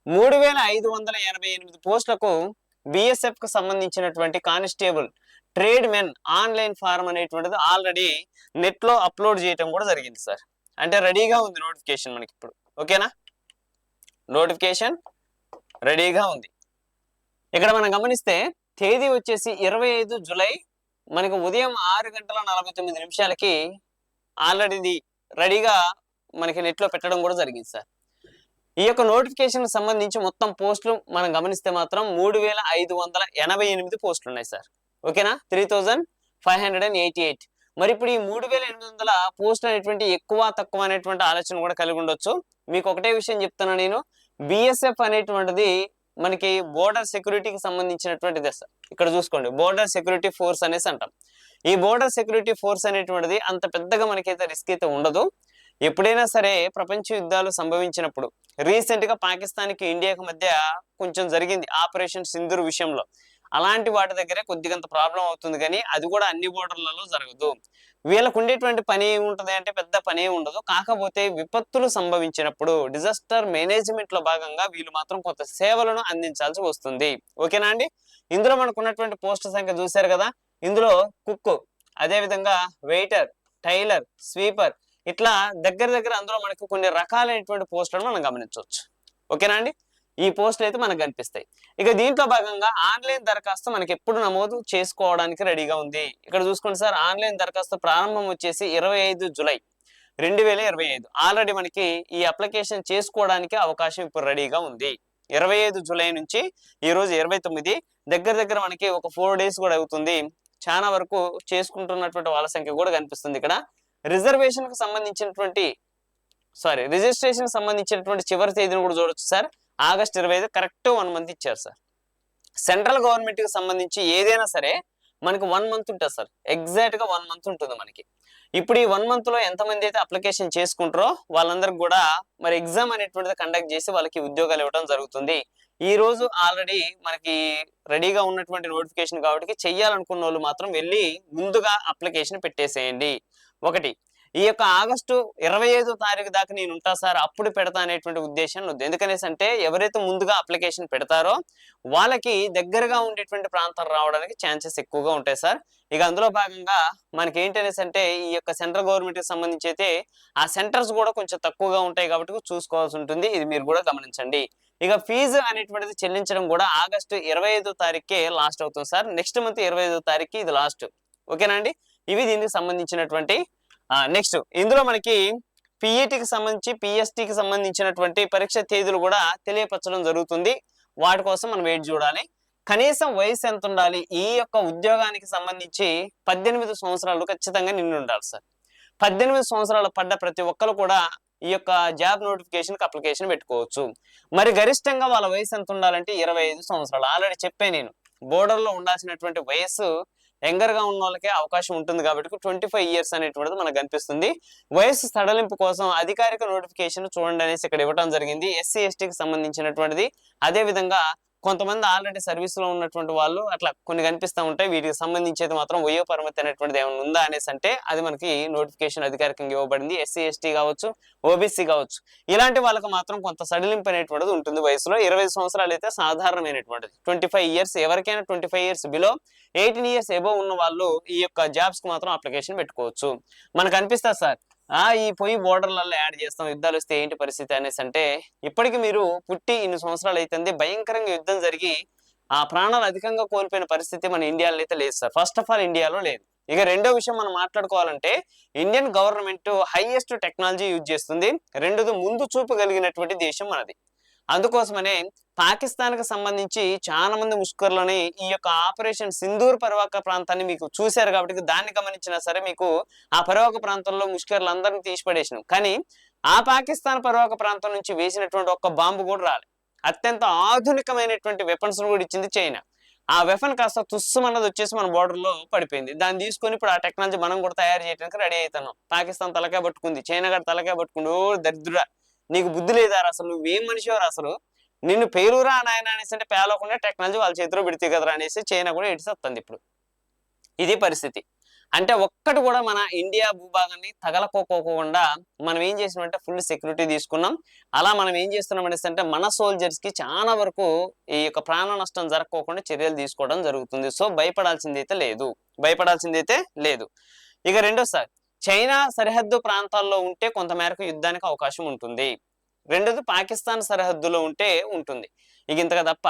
3588 పోస్టులకు బిఎస్ఎఫ్ కు సంబంధించినటువంటి constable trade men online form అనేటువంటిది ఆల్రెడీ నెట్ లో అప్లోడ్ చేయడం కూడా జరిగింది సార్. అంటే రెడీగా ఉంది నోటిఫికేషన్ మనకి ఇప్పుడు. ఓకేనా, నోటిఫికేషన్ రెడీగా ఉంది. ఇక్కడ మనం గమనిస్తే తేదీ వచ్చేసి 25 జూలై, మనకు ఉదయం 6:49 ఆల్రెడీ రెడీగా మనకి నెట్ లో పెట్టడం కూడా జరిగింది సార్. ఈ యొక్క నోటిఫికేషన్ సంబంధించి మొత్తం పోస్టులు మనం గమనిస్తే మాత్రం 3588 పోస్టులు ఉన్నాయి సార్. ఓకేనా, 3588. మరి ఇప్పుడు ఈ 3800 పోస్టులు అనేటువంటి ఎక్కువ తక్కువ అనేటువంటి ఆలోచన కూడా కలిగి ఉండొచ్చు. మీకు ఒకటే విషయం చెప్తున్నా నేను, బిఎస్ఎఫ్ అనేటువంటిది మనకి బోర్డర్ సెక్యూరిటీకి సంబంధించినటువంటిది సార్. ఇక్కడ చూసుకోండి, బోర్డర్ సెక్యూరిటీ ఫోర్స్ అనేసి అంటాం. ఈ బోర్డర్ సెక్యూరిటీ ఫోర్స్ అనేటువంటిది అంత పెద్దగా మనకైతే రిస్క్ అయితే ఉండదు. ఎప్పుడైనా సరే ప్రపంచ యుద్ధాలు సంభవించినప్పుడు, రీసెంట్ గా పాకిస్తాన్ కి ఇండియాకి మధ్య కొంచెం జరిగింది ఆపరేషన్ సింధూర్ విషయంలో, అలాంటి వాటి దగ్గరే కొద్దిగంత ప్రాబ్లం అవుతుంది, కానీ అది కూడా అన్ని బోర్డర్లలో జరగదు. వీళ్ళకు ఉండేటువంటి పని ఏముంటది అంటే పెద్ద పని ఉండదు. కాకపోతే విపత్తులు సంభవించినప్పుడు డిజాస్టర్ మేనేజ్మెంట్ లో భాగంగా వీళ్ళు మాత్రం కొంత సేవలను అందించాల్సి వస్తుంది. ఓకేనా అండి. ఇందులో మనకు ఉన్నటువంటి పోస్ట్ సంఖ్య చూశారు కదా. ఇందులో కుక్, అదే విధంగా వెయిటర్, టైలర్, స్వీపర్, ఇట్లా దగ్గర అందులో మనకు కొన్ని రకాలైనటువంటి పోస్టులను మనం గమనించవచ్చు. ఓకేనా అండి. ఈ పోస్టులు అయితే మనకు కనిపిస్తాయి. ఇక దీంట్లో భాగంగా ఆన్లైన్ దరఖాస్తు మనకి ఎప్పుడు నమోదు చేసుకోవడానికి రెడీగా ఉంది. ఇక్కడ చూసుకోండి సార్, ఆన్లైన్ దరఖాస్తు ప్రారంభం వచ్చేసి 25 జూలై 2025. ఆల్రెడీ మనకి ఈ అప్లికేషన్ చేసుకోవడానికి అవకాశం ఇప్పుడు రెడీగా ఉంది. 25 జూలై నుంచి ఈ రోజు 29, దగ్గర మనకి ఒక 4 days కూడా అవుతుంది. చాలా వరకు చేసుకుంటున్నటువంటి వాళ్ళ సంఖ్య కూడా కనిపిస్తుంది. ఇక్కడ రిజర్వేషన్ కు సంబంధించినటువంటి రిజిస్ట్రేషన్ సంబంధించినటువంటి చివరి తేదీని కూడా చూడొచ్చు సార్. ఆగస్ట్ 25, కరెక్ట్ 1 month ఇచ్చారు సార్. సెంట్రల్ గవర్నమెంట్ కి సంబంధించి ఏదైనా సరే మనకి 1 month ఉంటుంది సార్. ఎగ్జాక్ట్ గా 1 month ఉంటుంది మనకి. ఇప్పుడు ఈ 1 month లో ఎంతమంది అయితే అప్లికేషన్ చేసుకుంటారో వాళ్ళందరికి కూడా మరి ఎగ్జామ్ అనేటువంటిది కండక్ట్ చేసి వాళ్ళకి ఉద్యోగాలు ఇవ్వడం జరుగుతుంది. ఈ రోజు ఆల్రెడీ మనకి రెడీగా ఉన్నటువంటి నోటిఫికేషన్ కాబట్టి చెయ్యాలనుకున్న వాళ్ళు మాత్రం వెళ్ళి ముందుగా అప్లికేషన్ పెట్టేసేయండి. ఒకటి, ఈ యొక్క ఆగస్టు 25వ తారీఖు దాకా నేను ఉంటా సార్, అప్పుడు పెడతా అనేటువంటి ఉద్దేశం వద్దు. ఎందుకనేసి అంటే ఎవరైతే ముందుగా అప్లికేషన్ పెడతారో వాళ్ళకి దగ్గరగా ఉండేటువంటి ప్రాంతాలు రావడానికి ఛాన్సెస్ ఎక్కువగా ఉంటాయి సార్. ఇక అందులో భాగంగా మనకి ఏంటనేసి అంటే ఈ యొక్క సెంట్రల్ గవర్నమెంట్ కి సంబంధించి అయితే ఆ సెంటర్స్ కూడా కొంచెం తక్కువగా ఉంటాయి కాబట్టి చూసుకోవాల్సి ఉంటుంది. ఇది మీరు కూడా గమనించండి. ఇక ఫీజు అనేటువంటిది చెల్లించడం కూడా ఆగస్టు 25వ తారీఖుకే లాస్ట్ అవుతుంది సార్. నెక్స్ట్ మంత్ 25వ తారీఖుకి ఇది లాస్ట్. ఓకేనా అండి. ఇవి దీనికి సంబంధించినటువంటి నెక్స్ట్ ఇందులో మనకి పిఈటికి సంబంధించి పిఎస్టికి సంబంధించినటువంటి పరీక్ష తేదీలు కూడా తెలియపరచడం జరుగుతుంది. వాటి కోసం మనం వెయిట్ చూడాలి. కనీసం వయసు ఎంత ఉండాలి? ఈ యొక్క ఉద్యోగానికి సంబంధించి 18 సంవత్సరాలు ఖచ్చితంగా నిండి ఉండాలి సార్. 18 సంవత్సరాలు పడ్డ ప్రతి ఒక్కరు కూడా ఈ యొక్క జాబ్ నోటిఫికేషన్ కి అప్లికేషన్ పెట్టుకోవచ్చు. మరి గరిష్టంగా వాళ్ళ వయసు ఎంత ఉండాలంటే 25 సంవత్సరాలు. ఆల్రెడీ చెప్పాను నేను, బోర్డర్ లో ఉండాల్సినటువంటి వయసు యంగర్ గా ఉన్న వాళ్ళకే అవకాశం ఉంటుంది కాబట్టి 25 years అనేటువంటిది మనకు కనిపిస్తుంది. వయసు సడలింపు కోసం అధికారిక నోటిఫికేషన్ చూడండి అనేసి ఇక్కడ ఇవ్వడం జరిగింది. ఎస్సీ ఎస్టీకి సంబంధించినటువంటిది. అదే విధంగా కొంతమంది ఆల్రెడీ సర్వీస్ లో ఉన్నటువంటి వాళ్ళు అట్లా కొన్ని కనిపిస్తూ ఉంటాయి. వీటికి సంబంధించేది మాత్రం వయో పరిమితి అనేటువంటిది ఏమైనా ఉందా అనేసి అంటే అది మనకి నోటిఫికేషన్ అధికారికంగా ఇవ్వబడింది. ఎస్సీ ఎస్టీ కావచ్చు, ఓబీసీ కావచ్చు, ఇలాంటి వాళ్ళకి మాత్రం కొంత సడలింపు అనేటువంటిది ఉంటుంది వయసులో. 20 సంవత్సరాలు అయితే సాధారణమైనటువంటిది. 25 years ఎవరికైనా 25 years బిలో, 18 years ఎబోవ్ ఉన్న వాళ్ళు ఈ యొక్క జాబ్స్ కి మాత్రం అప్లికేషన్ పెట్టుకోవచ్చు. మనకు అనిపిస్తుంది సార్ ఈ పోయి బోర్డర్లలో యాడ్ చేస్తాం, యుద్ధాలు వస్తే ఏంటి పరిస్థితి అనేసి అంటే, ఇప్పటికి మీరు పుట్టి ఇన్ని సంవత్సరాలు అయితే భయంకరంగా యుద్ధం జరిగి ఆ ప్రాణాలు అధికంగా కోల్పోయిన పరిస్థితి మన ఇండియాలో అయితే లేదు సార్. ఫస్ట్ ఆఫ్ ఆల్ ఇండియాలో లేదు. ఇక రెండో విషయం మనం మాట్లాడుకోవాలంటే Indian government highest technology use చేస్తుంది. రెండోది ముందు చూపు కలిగినటువంటి దేశం మనది. అందుకోసమనే పాకిస్తాన్ కి సంబంధించి చాలా మంది ముష్కర్లని ఈ యొక్క ఆపరేషన్ సింధూర్ పరివాహక ప్రాంతాన్ని మీకు చూశారు కాబట్టి దాన్ని గమనించినా సరే మీకు ఆ పరివాహక ప్రాంతంలో ముష్కర్లందరినీ తీసిపడేసినాం. కానీ ఆ పాకిస్తాన్ పరివాహక ప్రాంతం నుంచి వేసినటువంటి ఒక్క బాంబు కూడా రాలేదు. అత్యంత ఆధునికమైనటువంటి వెపన్స్ కూడా ఇచ్చింది చైనా. ఆ వెపన్ కాస్త తుస్సుమన్నది వచ్చేసి మన బోర్డర్ లో పడిపోయింది. దాన్ని తీసుకొని ఇప్పుడు ఆ టెక్నాలజీ మనం కూడా తయారు చేయడానికి రెడీ అవుతున్నాం. పాకిస్తాన్ తలకాయ పట్టుకుంది, చైనా కూడా తలకాయ పట్టుకుంది. ఓ దరిద్రుడా, నీకు బుద్ధి లేదా అసలు, నువ్వేం మనిషివారు అసలు, నిన్ను పేరురా నాయన అనేసి అంటే పేలకుండా టెక్నాలజీ వాళ్ళ చేతిలో పెడితే కదరా అనేసి చైనా కూడా ఎడిసేస్తుంది ఇప్పుడు. ఇది పరిస్థితి. అంటే ఒక్కటి కూడా మన ఇండియా భూభాగాన్ని తగలకోకోకుండా మనం ఏం చేసినామంటే ఫుల్ సెక్యూరిటీ తీసుకున్నాం. అలా మనం ఏం చేస్తున్నాం అనేసి అంటే మన సోల్జర్స్ కి చాలా వరకు ఈ యొక్క ప్రాణ నష్టం జరగకోకుండా చర్యలు తీసుకోవడం జరుగుతుంది. సో భయపడాల్సింది అయితే లేదు. ఇక రెండోసారి చైనా సరిహద్దు ప్రాంతాల్లో ఉంటే కొంతమేరకు యుద్ధానికి అవకాశం ఉంటుంది. రెండోది పాకిస్తాన్ సరిహద్దులో ఉంటే ఉంటుంది. ఇక ఇంతగా తప్ప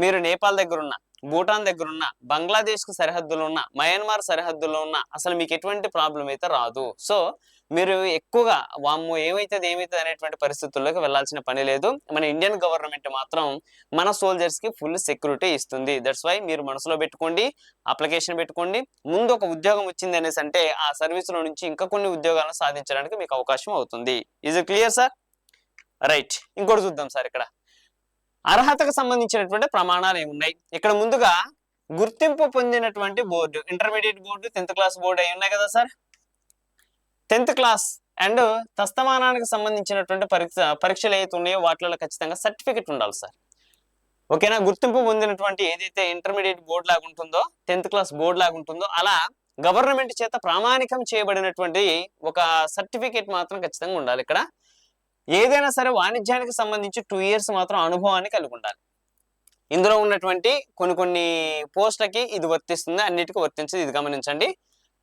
మీరు నేపాల్ దగ్గర ఉన్న, భూటాన్ దగ్గర ఉన్న, బంగ్లాదేశ్ కు సరిహద్దులో ఉన్న, మయన్మార్ సరిహద్దులో ఉన్న అసలు మీకు ఎటువంటి ప్రాబ్లం అయితే రాదు. సో మీరు ఎక్కువగా వామ్మో ఏమైతుంది అనేటువంటి పరిస్థితుల్లోకి వెళ్లాల్సిన పని లేదు. మన ఇండియన్ గవర్నమెంట్ మాత్రం మన సోల్జర్స్ కి ఫుల్ సెక్యూరిటీ ఇస్తుంది. దట్స్ వై మీరు మనసులో పెట్టుకోండి, అప్లికేషన్ పెట్టుకోండి. ముందు ఒక ఉద్యోగం వచ్చింది అనేసి అంటే ఆ సర్వీస్ లో నుంచి ఇంకా కొన్ని ఉద్యోగాలను సాధించడానికి మీకు అవకాశం అవుతుంది. Is it clear sir? Right. ఇంకోటి చూద్దాం సార్. ఇక్కడ అర్హతకు సంబంధించినటువంటి ప్రమాణాలు ఏమున్నాయి? ఇక్కడ ముందుగా గుర్తింపు పొందినటువంటి board, intermediate board, 10th class board అయి ఉన్నాయి కదా సార్. 10th క్లాస్ అండ్ తస్తమానానికి సంబంధించినటువంటి పరీక్షలు ఏవైతే ఉన్నాయో వాటిలో ఖచ్చితంగా సర్టిఫికెట్ ఉండాలి సార్. ఓకేనా? గుర్తింపు పొందినటువంటి ఏదైతే ఇంటర్మీడియట్ బోర్డు లాగా ఉంటుందో, 10th క్లాస్ బోర్డు లాగా ఉంటుందో అలా గవర్నమెంట్ చేత ప్రామాణికం చేయబడినటువంటి ఒక సర్టిఫికేట్ మాత్రం ఖచ్చితంగా ఉండాలి. ఇక్కడ ఏదైనా సరే వాణిజ్యానికి సంబంధించి 2 years మాత్రం అనుభవాన్ని కలిగి ఉండాలి. ఇందులో ఉన్నటువంటి కొన్ని పోస్టులకి ఇది వర్తిస్తుంది, అన్నిటికీ వర్తించదు, ఇది గమనించండి.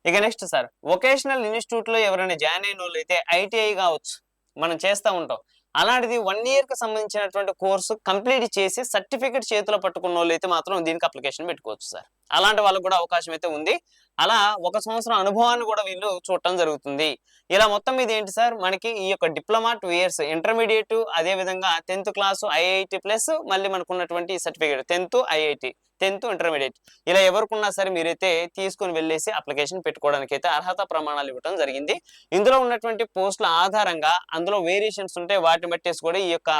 ఇక నెక్స్ట్ సార్, వొకేషనల్ ఇన్స్టిట్యూట్ లో ఎవరైనా జాయిన్ అయిన వాళ్ళు అయితే ఐటీఐ కావచ్చు, మనం చేస్తూ ఉంటాం. అలాంటిది 1 year కి సంబంధించినటువంటి కోర్సు కంప్లీట్ చేసి సర్టిఫికెట్ చేతిలో పట్టుకున్న వాళ్ళు అయితే మాత్రం దీనికి అప్లికేషన్ పెట్టుకోవచ్చు సార్. అలాంటి వాళ్ళకు కూడా అవకాశం అయితే ఉంది. అలా 1 సంవత్సరం అనుభవాన్ని కూడా వీళ్ళు చూడటం జరుగుతుంది. ఇలా మొత్తం మీద ఏంటి సార్, మనకి ఈ యొక్క డిప్లొమా 2 years, ఇంటర్మీడియట్, అదే విధంగా 10th క్లాస్ ఐఐటి ప్లస్ మళ్ళీ మనకు ఉన్నటువంటి certificate 10th IIT, 10th intermediate, ఇలా ఎవరికున్నా సరే మీరైతే తీసుకుని వెళ్ళేసి అప్లికేషన్ పెట్టుకోవడానికి అయితే అర్హత ప్రమాణాలు ఇవ్వడం జరిగింది. ఇందులో ఉన్నటువంటి పోస్టుల ఆధారంగా అందులో వేరియేషన్స్ ఉంటాయి. వాటిని బట్టేసి కూడా ఈ యొక్క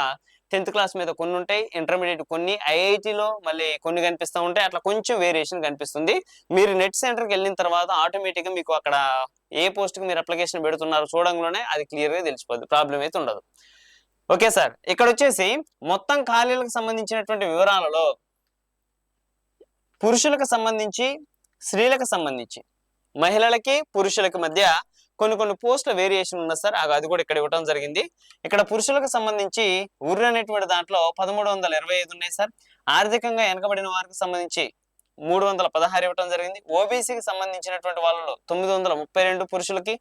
10th క్లాస్ మీద కొన్ని ఉంటాయి, ఇంటర్మీడియట్ కొన్ని, ఐఐటిలో మళ్ళీ కొన్ని కనిపిస్తూ ఉంటాయి. అట్లా కొంచెం వేరియేషన్ కనిపిస్తుంది. మీరు నెట్ సెంటర్కి వెళ్ళిన తర్వాత ఆటోమేటిక్గా మీకు అక్కడ ఏ పోస్ట్కి మీరు అప్లికేషన్ పెడుతున్నారో చూడంలోనే అది క్లియర్గా తెలిసిపోద్ది, ప్రాబ్లం అయితే ఉండదు. Okay sir. ఇక్కడ వచ్చేసి మొత్తం ఖాళీలకు సంబంధించినటువంటి వివరాలలో పురుషులకు సంబంధించి, స్త్రీలకు సంబంధించి, మహిళలకి పురుషులకి మధ్య కొన్ని పోస్టుల వేరియేషన్ ఉన్నది సార్. అది కూడా ఇక్కడ ఇవ్వడం జరిగింది. ఇక్కడ పురుషులకు సంబంధించి ఉర్రు అనేటువంటి దాంట్లో 1325 ఉన్నాయి సార్. ఆర్థికంగా వెనకబడిన వారికి సంబంధించి 316 ఇవ్వడం జరిగింది. ఓబీసీకి సంబంధించినటువంటి వాళ్ళలో 932 పురుషులకి,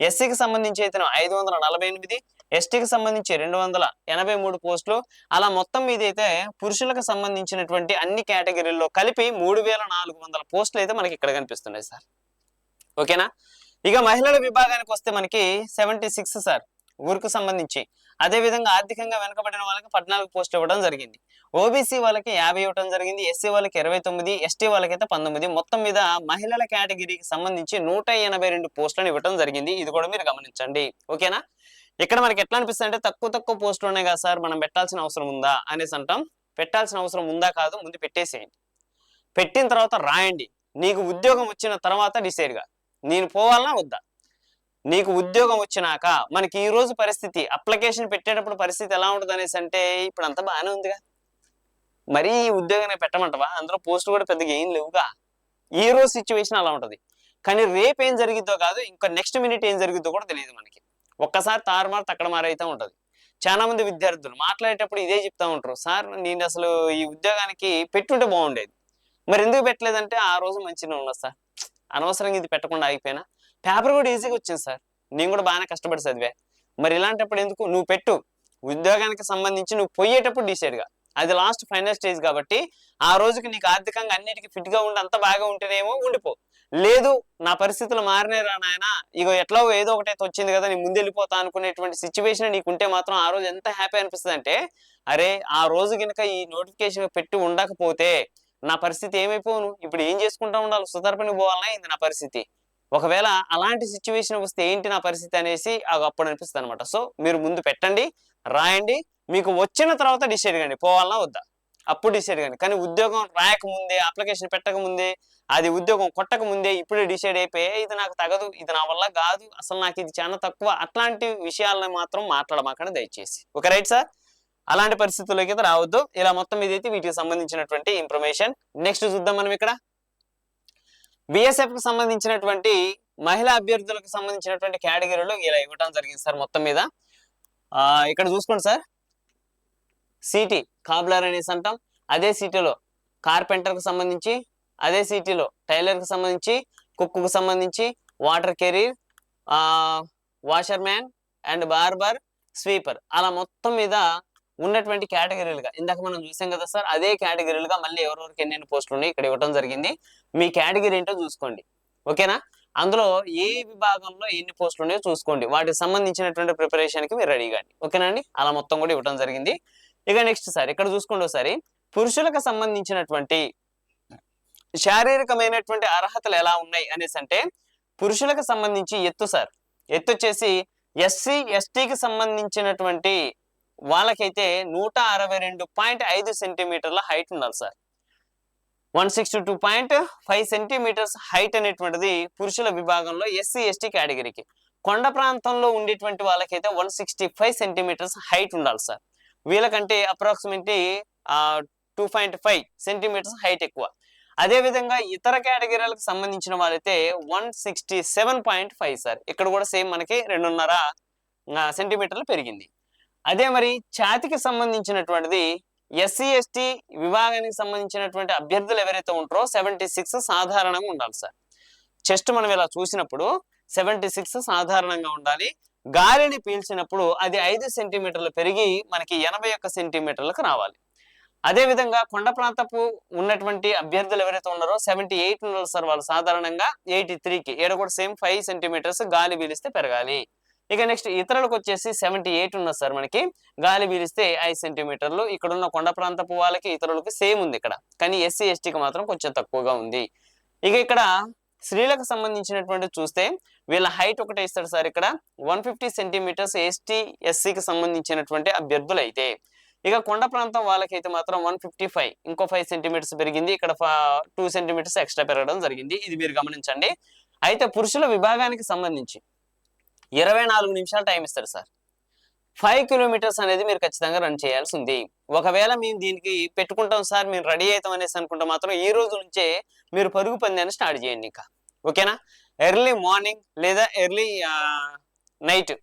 ఎస్సీకి సంబంధించి అయితే 548, ఎస్టీకి సంబంధించి 283 పోస్టులు. అలా మొత్తం మీద అయితే పురుషులకు సంబంధించినటువంటి అన్ని కేటగిరీల్లో కలిపి 3400 పోస్టులు అయితే మనకి ఇక్కడ కనిపిస్తున్నాయి సార్. ఓకేనా? ఇక మహిళల విభాగానికి వస్తే మనకి 76 సార్ ఊరికి సంబంధించి. అదే విధంగా ఆర్థికంగా వెనుకబడిన వాళ్ళకి 14 పోస్టులు ఇవ్వడం జరిగింది. ఓబీసీ వాళ్ళకి 50 ఇవ్వడం జరిగింది, ఎస్సీ వాళ్ళకి 29, ఎస్టీ వాళ్ళకైతే 19. మొత్తం మీద మహిళల కేటగిరీకి సంబంధించి 182 పోస్టులను ఇవ్వడం జరిగింది. ఇది కూడా మీరు గమనించండి. ఓకేనా? ఇక్కడ మనకి ఎట్లా అనిపిస్తుంది అంటే తక్కువ పోస్టులు ఉన్నాయి కదా సార్, మనం పెట్టాల్సిన అవసరం ఉందా అనేసి అంటాం. పెట్టాల్సిన అవసరం ఉందా కాదు, ముందు పెట్టేసేయండి. పెట్టిన తర్వాత రాయండి. నీకు ఉద్యోగం వచ్చిన తర్వాత డిసైడ్గా నేను పోవాలనా వద్దా. నీకు ఉద్యోగం వచ్చినాక మనకి ఈ రోజు పరిస్థితి, అప్లికేషన్ పెట్టేటప్పుడు పరిస్థితి ఎలా ఉంటుంది అనేసి అంటే ఇప్పుడు అంతా బాగానే ఉందిగా, మరీ ఈ ఉద్యోగాన్ని పెట్టమంటవా, అందులో పోస్ట్ కూడా పెద్దగా ఏం లేవుగా. ఈ రోజు సిచ్యువేషన్ అలా ఉంటుంది. కానీ రేపు ఏం జరిగిద్దో కాదు, ఇంకా నెక్స్ట్ మినిట్ ఏం జరిగిద్దో కూడా తెలియదు మనకి. ఒక్కసారి తారుమారు తక్కడమారు అయితే ఉంటుంది. చాలా మంది విద్యార్థులు మాట్లాడేటప్పుడు ఇదే చెప్తా ఉంటారు, సార్ నేను అసలు ఈ ఉద్యోగానికి పెట్టుంటే బాగుండేది, మరి ఎందుకు పెట్టలేదంటే ఆ రోజు మంచిగా ఉన్నా సార్, అనవసరంగా ఇది పెట్టకుండా ఆగిపోయినా. పేపర్ కూడా ఈజీగా వచ్చింది సార్, నేను కూడా బాగానే కష్టపడి చదివా. మరి ఇలాంటప్పుడు ఎందుకు, నువ్వు పెట్టు. ఉద్యోగానికి సంబంధించి నువ్వు పోయేటప్పుడు డిసైడ్గా, అది లాస్ట్ ఫైనల్ స్టేజ్ కాబట్టి ఆ రోజుకి నీకు ఆర్థికంగా అన్నిటికీ ఫిట్గా ఉండి అంత బాగా ఉంటేనేమో ఉండిపో. లేదు నా పరిస్థితులు మారినే రా నాయన, ఇగో ఎట్లా ఏదో ఒకటైతే వచ్చింది కదా నేను ముందు వెళ్ళిపోతా అనుకునేటువంటి సిచ్యువేషన్ నీకుంటే మాత్రం ఆ రోజు ఎంత హ్యాపీ అనిపిస్తుంది అంటే, అరే ఆ రోజు కనుక ఈ నోటిఫికేషన్ పెట్టి ఉండకపోతే నా పరిస్థితి ఏమైపోను, ఇప్పుడు ఏం చేసుకుంటా ఉండాలి, సుతర్పని పోవాలన్నా ఇది నా పరిస్థితి. ఒకవేళ అలాంటి సిచ్యువేషన్ వస్తే ఏంటి నా పరిస్థితి అనేసి అప్పుడు అనిపిస్తుంది అనమాట. సో మీరు ముందు పెట్టండి, రాయండి, మీకు వచ్చిన తర్వాత డిసైడ్ కండి పోవాలన్నా వద్దా, అప్పుడు డిసైడ్ కండి. కానీ ఉద్యోగం రాయకముందే, అప్లికేషన్ పెట్టకముందే, అది ఉద్యోగం కొట్టకముందే ఇప్పుడే డిసైడ్ అయిపోయి ఇది నాకు తగదు, ఇది నా వల్ల కాదు, అసలు నాకు ఇది చాలా తక్కువ, అట్లాంటి విషయాలను మాత్రం మాట్లాడమాకండి దయచేసి. Okay right sir? అలాంటి పరిస్థితుల్లోకి అయితే రావద్దు. ఇలా మొత్తం ఇదైతే వీటికి సంబంధించినటువంటి ఇన్ఫర్మేషన్. నెక్స్ట్ చూద్దాం మనం ఇక్కడ బిఎస్ఎఫ్ కి సంబంధించినటువంటి మహిళా అభ్యర్థులకు సంబంధించినటువంటి కేటగిరీలో ఇలా ఇవ్వడం జరిగింది సార్ మొత్తం మీద. ఇక్కడ చూసుకోండి సార్, సిటీ కాబ్లర్ అనేసి అంటాం, అదే సిటీలో కార్పెంటర్ కు సంబంధించి, అదే సిటీలో టైలర్ కు సంబంధించి, కుక్ కు సంబంధించి, water career, washer man and barber, sweeper, అలా మొత్తం మీద ఉన్నటువంటి కేటగిరీలుగా ఇందాక మనం చూసాం కదా సార్, అదే కేటగిరీలుగా మళ్ళీ ఎవరెవరికి ఎన్నెన్ని పోస్టులు ఉన్నాయి ఇక్కడ ఇవ్వడం జరిగింది. మీ కేటగిరీ ఏంటో చూసుకోండి, ఓకేనా. అందులో ఏ విభాగంలో ఎన్ని పోస్టులు ఉన్నాయో చూసుకోండి, వాటికి సంబంధించినటువంటి ప్రిపరేషన్ కి మీరు రెడీ కాండి, ఓకేనా అండి. అలా మొత్తం కూడా ఇవ్వడం జరిగింది. ఇక నెక్స్ట్ సార్ ఇక్కడ చూసుకోండి ఒకసారి, పురుషులకు సంబంధించినటువంటి శారీరకమైనటువంటి అర్హతలు ఎలా ఉన్నాయి అనేసి అంటే, పురుషులకు సంబంధించి ఎత్తు సార్, ఎత్తు వచ్చేసి ఎస్సీ ఎస్టీకి సంబంధించినటువంటి వాళ్ళకైతే 162.5 సెంటీమీటర్ల హైట్ ఉండాలి సార్. 162.5 సెంటీమీటర్స్ హైట్ అనేటువంటిది పురుషుల విభాగంలో ఎస్సీ ఎస్టీ కేటగిరీకి. కొండ ప్రాంతంలో ఉండేటువంటి వాళ్ళకైతే 165 సెంటీమీటర్స్ హైట్ ఉండాలి సార్. వీళ్ళకంటే అప్రాక్సిమేట్లీ 2.5 సెంటీమీటర్స్ హైట్ ఎక్కువ. అదే విధంగా ఇతర కేటగిరీలకు సంబంధించిన వాళ్ళైతే 167.5 సార్. ఇక్కడ కూడా సేమ్ మనకి 2.5 సెంటీమీటర్లు పెరిగింది. అదే మరి ఛాతికి సంబంధించినటువంటిది ఎస్సీ ఎస్టీ విభాగానికి సంబంధించినటువంటి అభ్యర్థులు ఎవరైతే ఉంటారో 76 సాధారణంగా ఉండాలి సార్. చెస్ట్ మనం ఇలా చూసినప్పుడు 76 సాధారణంగా ఉండాలి. గాలిని పీల్చినప్పుడు అది 5 సెంటీమీటర్లు పెరిగి మనకి 81 సెంటీమీటర్లకు రావాలి. అదే విధంగా కొండ ప్రాంతపు ఉన్నటువంటి అభ్యర్థులు ఎవరైతే ఉన్నారో 78 ఉన్నారు సార్, వాళ్ళు సాధారణంగా 83కి ఏడ కూడా సేమ్ 5 సెంటీమీటర్స్ గాలి పీలిస్తే పెరగాలి. ఇక నెక్స్ట్ ఇతరులకు వచ్చేసి 78 ఉన్నారు సార్, మనకి గాలి పీలిస్తే 5 సెంటీమీటర్లు. ఇక్కడ ఉన్న కొండ ప్రాంతపు వాళ్ళకి ఇతరులకు సేమ్ ఉంది ఇక్కడ, కానీ ఎస్సీ ఎస్టీకి మాత్రం కొంచెం తక్కువగా ఉంది. ఇక ఇక్కడ స్త్రీలకు సంబంధించినటువంటి చూస్తే వీళ్ళ హైట్ ఒకటే ఇస్తాడు సార్, ఇక్కడ 150 సెంటీమీటర్స్ ఎస్టీ ఎస్సీకి సంబంధించినటువంటి అభ్యర్థులు అయితే. ఇక కొండ ప్రాంతం వాళ్ళకైతే మాత్రం 155, ఇంకో 5 సెంటీమీటర్స్ పెరిగింది, ఇక్కడ 2 సెంటీమీటర్స్ ఎక్స్ట్రా పెరగడం జరిగింది. ఇది మీరు గమనించండి. అయితే పురుషుల విభాగానికి సంబంధించి 24 నిమిషాలు టైం ఇస్తారు సార్. 5 కిలోమీటర్స్ అనేది మీరు ఖచ్చితంగా రన్ చేయాల్సి ఉంది. ఒకవేళ మేము దీనికి పెట్టుకుంటాం సార్, మేము రెడీ అవుతాం అనేసి అనుకుంటే మాత్రం ఈ రోజు నుంచే మీరు పరుగు పందాన్ని స్టార్ట్ చేయండి ఇంకా, ఓకేనా. ఎర్లీ మార్నింగ్ లేదా ఎర్లీ నైట్,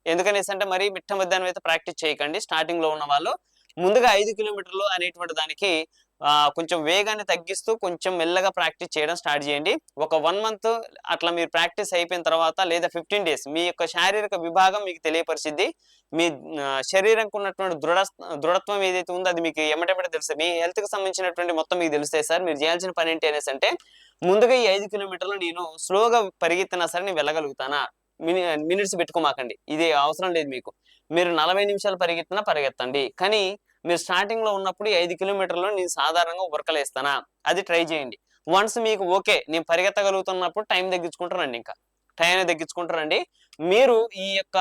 ఎందుకనేసి అంటే మరి మిట్ట మధ్యాహ్నం అయితే ప్రాక్టీస్ చేయకండి. స్టార్టింగ్ లో ఉన్న వాళ్ళు ముందుగా 5 కిలోమీటర్లు అనేటువంటి దానికి కొంచెం వేగాన్ని తగ్గిస్తూ కొంచెం మెల్లగా ప్రాక్టీస్ చేయడం స్టార్ట్ చేయండి. ఒక 1 మంత్ అట్లా మీరు ప్రాక్టీస్ అయిపోయిన తర్వాత లేదా 15 డేస్ మీ యొక్క శారీరక విభాగం మీకు తెలియపరిచిద్ది. మీ శరీరంకు ఉన్నటువంటి దృఢత్వం ఏదైతే ఉందో అది మీకు ఎమ్మటెమ్మటే తెలుస్తుంది. మీ హెల్త్ కి సంబంధించినటువంటి మొత్తం మీకు తెలుస్తాయి సార్. మీరు చేయాల్సిన పని ఏంటి అనేసి అంటే, ముందుగా ఈ 5 కిలోమీటర్లు నేను స్లోగా పరిగెత్తినా సరే నేను వెళ్ళగలుగుతానా, మినిట్స్ పెట్టుకోమాకండి, ఇది అవసరం లేదు మీకు. మీరు 40 నిమిషాలు పరిగెత్తినా పరిగెత్తండి, కానీ మీరు స్టార్టింగ్ లో ఉన్నప్పుడు 5 కిలోమీటర్లు నేను సాధారణంగా ఉరకలేస్తానా అది ట్రై చేయండి. వన్స్ మీకు ఓకే నేను పరిగెత్తగలుగుతున్నప్పుడు టైం తగ్గించుకుంటారండి, ఇంకా టైం తగ్గించుకుంటారండి. మీరు ఈ యొక్క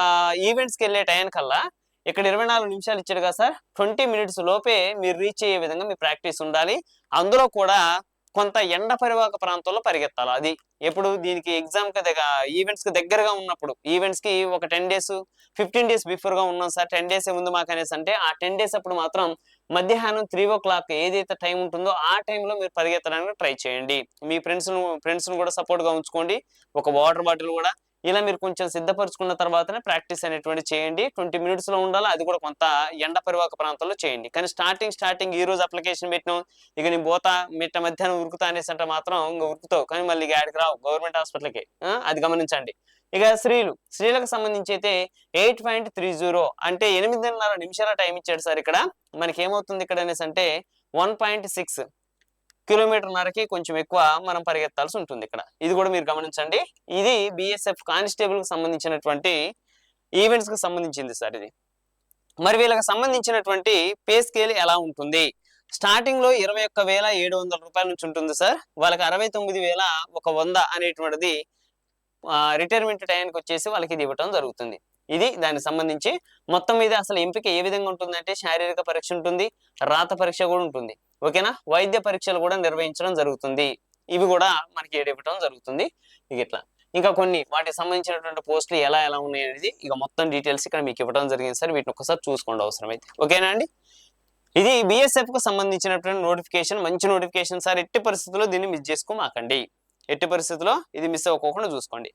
ఈవెంట్స్కి వెళ్ళే టైం కల్లా ఇక్కడ 24 నిమిషాలు ఇచ్చాడు కదా సార్, 20 మినిట్స్ లోపే మీరు రీచ్ అయ్యే విధంగా మీ ప్రాక్టీస్ ఉండాలి. అందులో కూడా కొంత ఎండ పరివాహక ప్రాంతంలో పరిగెత్తాలి. అది ఎప్పుడు దీనికి ఎగ్జామ్ కి ఈవెంట్స్ కి దగ్గరగా ఉన్నప్పుడు, ఈవెంట్స్ కి ఒక 10 డేస్ 15 డేస్ బిఫోర్ గా ఉన్నాం సార్, 10 డేస్ ముందు మాకు అనేసి అంటే ఆ 10 డేస్ అప్పుడు మాత్రం మధ్యాహ్నం 3 o'clock ఏదైతే టైం ఉంటుందో ఆ టైంలో మీరు పరిగెత్తడానికి ట్రై చేయండి. మీ ఫ్రెండ్స్ కూడా సపోర్ట్ గా ఉంచుకోండి, ఒక వాటర్ బాటిల్ కూడా. ఇలా మీరు కొంచెం సిద్ధపరచుకున్న తర్వాతనే ప్రాక్టీస్ అనేటువంటి చేయండి. 20 మినిట్స్ లో ఉండాలి, అది కూడా కొంత ఎండ పరివాహక ప్రాంతంలో చేయండి. కానీ స్టార్టింగ్ ఈ రోజు అప్లికేషన్ పెట్టినాం, ఇక నేను పోతా మిట్ట మధ్యాహ్నం ఉరుకుతా అనేసి అంటే మాత్రం ఇంకా ఉరుకుతావు, కానీ మళ్ళీ ఆడికి రావు గవర్నమెంట్ హాస్పిటల్కి, అది గమనించండి. ఇక స్త్రీలకు సంబంధించి అయితే 8.30 అంటే 8.5 నిమిషాల టైం ఇచ్చాడు సార్. ఇక్కడ మనకి ఏమవుతుంది ఇక్కడ అనేసి అంటే 1.6 కిలోమీటర్న్నరకి కొంచెం ఎక్కువ మనం పరిగెత్తాల్సి ఉంటుంది ఇక్కడ. ఇది కూడా మీరు గమనించండి. ఇది బిఎస్ఎఫ్ కానిస్టేబుల్ కి సంబంధించినటువంటి ఈవెంట్స్ కి సంబంధించింది సార్ ఇది. మరి వీళ్ళకి సంబంధించినటువంటి పే స్కేల్ ఎలా ఉంటుంది? స్టార్టింగ్ లో 21,700 రూపాయల నుంచి ఉంటుంది సార్. వాళ్ళకి 69,100 అనేటువంటిది రిటైర్మెంట్ టైంకి వచ్చేసి వాళ్ళకి ఇది ఇవ్వటం జరుగుతుంది. ఇది దానికి సంబంధించి మొత్తం మీద అసలు ఎంపిక ఏ విధంగా ఉంటుందంటే, శారీరక పరీక్ష ఉంటుంది, రాత పరీక్ష కూడా ఉంటుంది, ఓకేనా. వైద్య పరీక్షలు కూడా నిర్వహించడం జరుగుతుంది. ఇవి కూడా మనకి ఇవ్వటం జరుగుతుంది. ఇక ఇట్లా ఇంకా కొన్ని వాటికి సంబంధించినటువంటి పోస్టులు ఎలా ఉన్నాయి అనేది ఇక మొత్తం డీటెయిల్స్ ఇక్కడ మీకు ఇవ్వడం జరిగింది సార్. వీటిని ఒకసారి చూసుకోండి అవసరం అయితే, ఓకేనా అండి. ఇది బిఎస్ఎఫ్ కు సంబంధించినటువంటి నోటిఫికేషన్, మంచి నోటిఫికేషన్ సార్. ఎట్టి పరిస్థితుల్లో దీన్ని మిస్ చేసుకోమాకండి. ఎట్టి పరిస్థితుల్లో ఇది మిస్ అవ్వకుండా చూసుకోండి.